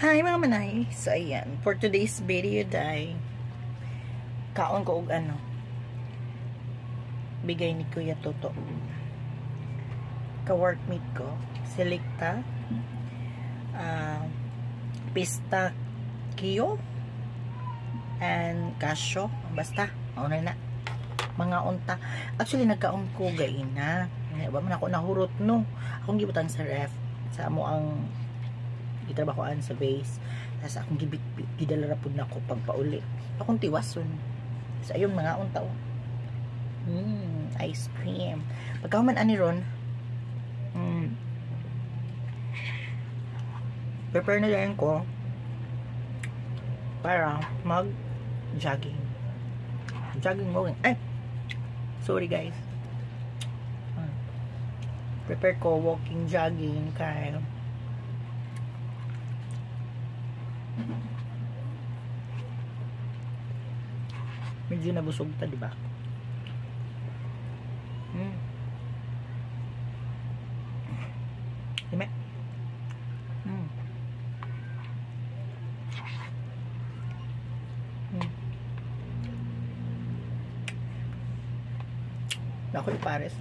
Hi mga manay. So ayan, for today's video day, kaon ko og ano, bigay ni Kuya Toto. Ka-workmate ko, Selecta, Pistachio, and Casio. Basta, mauna na. Mga unta. Actually, nagkaon ko gaina. Ba man ako nahurot no. Akong gibutan sa ref. Sa amo ang gitrabahoan sa base. Tapos akong gidala rapod na ako pagpauli. Akong tiwason. Sa ayong mga unta. Ice cream. Pagkahuman ani ron, prepare na lang ko para mag-jogging. Jogging mo. Ay! Sorry guys. Prepare ko walking, jogging, kaya medyo nabusog ta, diba? Dime? Ako yung pares.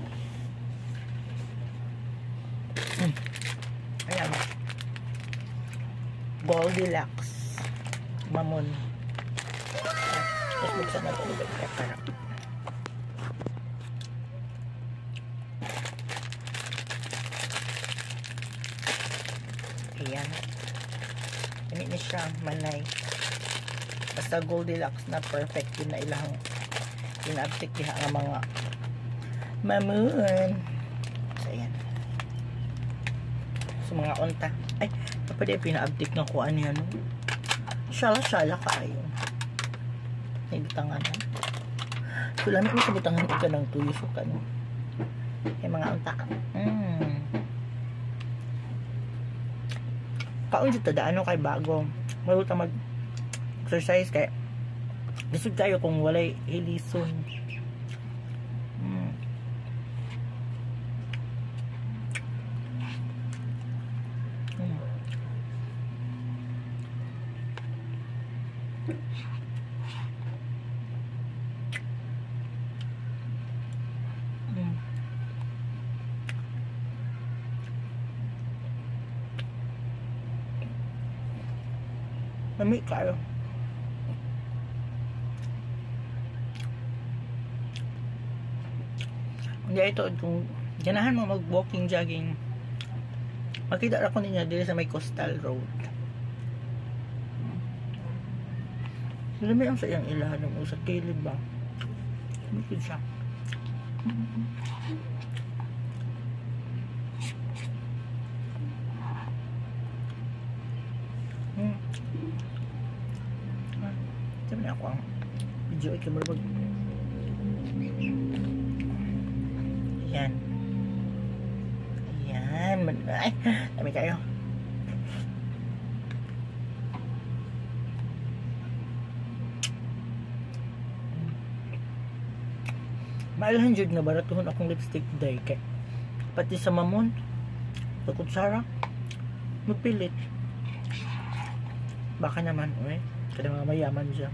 Ayan. Goldilocks. Mamon. Tapos buksan na ito ulit. Kaya ayan. Ini ni siya. Manay. Basta Goldilocks na perfect. Yun na ilang inabtik diha ang mga mamon. So ayan. So mga unta. Ay, pwede pina-update ng kuan yan. Shala-shala kaayo. May bitanganan. So lamig mo sa bitangan ito ng tuyo so kan. Ay mga unta. Kaon dito daano kay bago. Maluta mag-exercise kay lisod kayo kung walay hilison. Lamig kayo. Hindi ito, kung ganahan mo mag-walking, jogging, makita ako ninyo dito sa may Coastal Road. Lamig ang sa iyang ilalim o sa kilid ba? Lamig siya. Sabi na ako ang video ay kamarabag. Ayan. Ayan. Ay, dami kayo. Maalahan dyan na baratuhon akong lipstick day kay pati sa mamon sa kutsara magpilit. Baka naman, kada mga mayaman siya.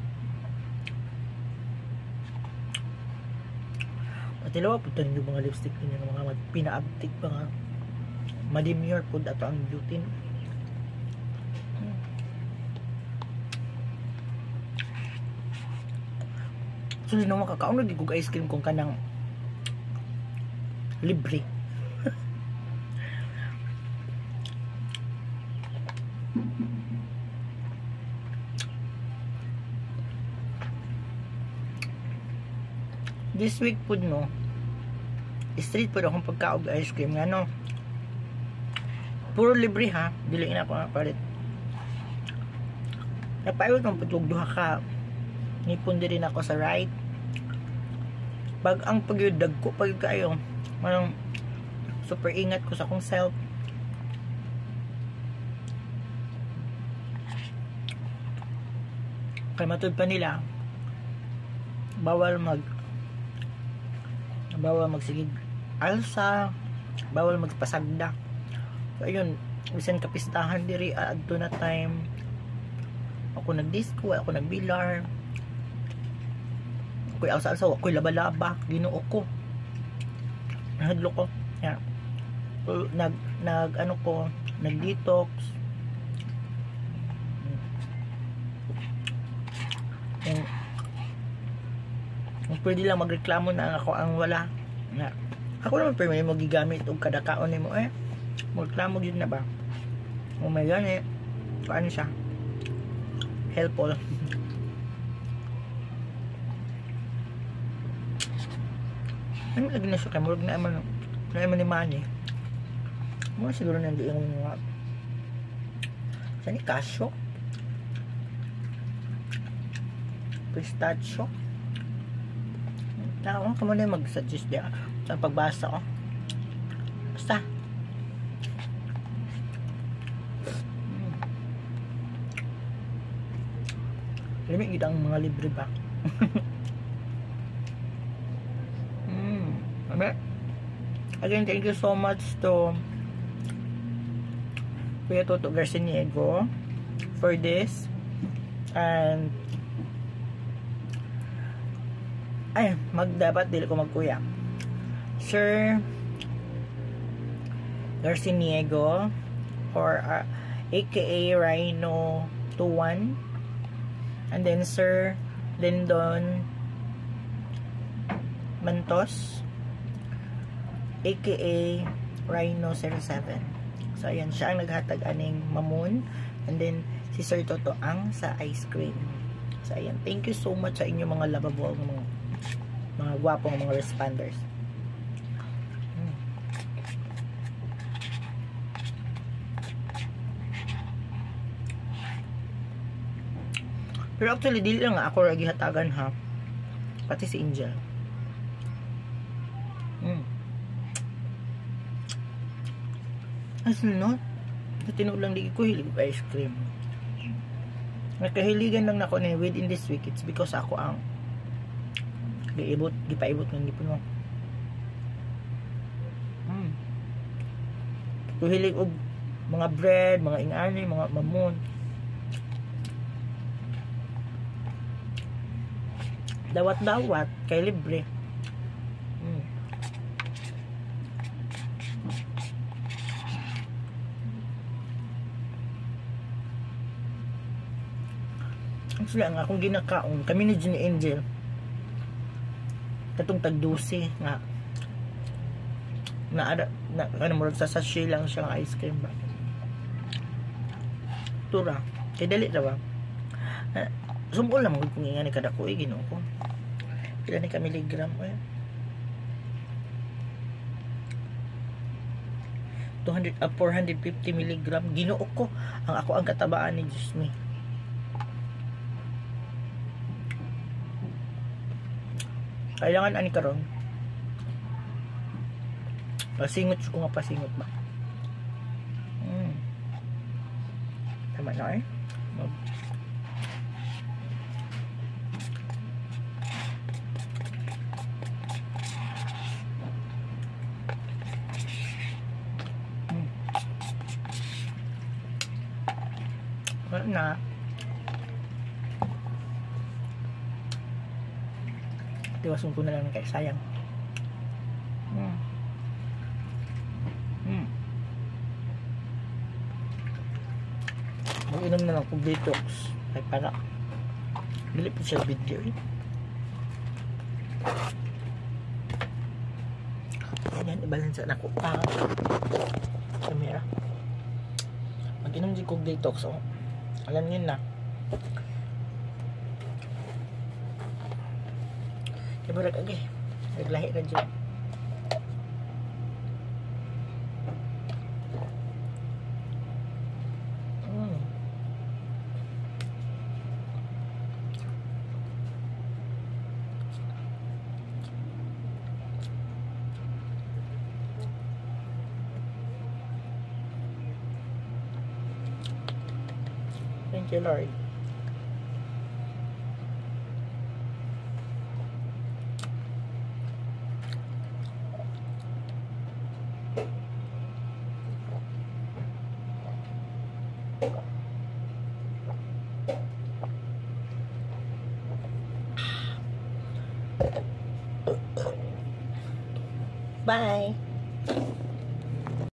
Pati lawa po tayo yung mga lipstick ninyo, mga pina-uptick pa nga. Madimure po dato ang beauty. So, hindi naman kakaon, nagigug ice cream kung kanang libre. This week po no, street po akong pagkaog ice cream nga no. Puro libre ha, dili na ako nga palit. Napayot ng putog duha ka. Nipon din ako sa right. Pag ang pagyudag ko, pag kayo, manong super ingat ko sa akong self. Kaya matud pa nila, bawal magsigig alsa, bawal magpasagda. So ayun, bisan kapistahan diri adto na time ako nagdisco, ako nagbilar, ako'y alsa-alsa, ako'y laba-laba, Ginoo ko, nahadlo ko, yeah. Nag ko, nag-detox, pwede lang magreklamo na ako ang wala, nga ako naman pwede mo gigamit og kada kaon nimo magreklamo gyud na ba, oh my god paano siya helpful. Ano lagi na siya kay murag na naman ni Manny mo siguro nang diin mga sani cashew, pistachio na ako na mag-suggest diya sa pagbasa ko basta limit gid ang mga libre ba. Again, thank you so much to Kuya Toto Garciniego for this, and dapat dili ko magkuya Sir Garciniego or aka Rhino 21, and then Sir Lindon Mantos aka Rhino 07. So ayan, siya ang naghatag aning mamon, and then si Sir Toto ang sa ice cream. So ayan, thank you so much sa inyo mga lovable, mga gwapong mga responders. Pero actually dili lang ako ra gihatagan ha, pati si Angel. As no, tinulang di ko hilig ice cream. Nakahiligan lang nako ni within this week, it's because ako ang gipaibot ng gipon mo. Hilig og mga bread, mga ingani, mga mamon. Dawat-dawat kay libre. Actually, ang akong ginakaon, kami ni Jenny Angel, katong tag-12 nga ano mo sa sachet lang siya ng ice cream ba. Tura, kay dali ra ba? Sumpol lang kung nga ni kada ko Ginoo ko. Pila ni ka miligram 450 miligram Ginoo ko. Ang ako ang katabaan ni Diyos me. Kailangan ani karon pasingot ko nga pasingot ba. Tama na na tiwasun ko na lang kay sayang. Mag-inom na lang kung detox ay para dili po siya video ayan, ibalansa na ko camera. Mag-inom din kong detox alam nyo na Ibarat lagi. Naglahi na dyan. Thank you, Lord. Bye.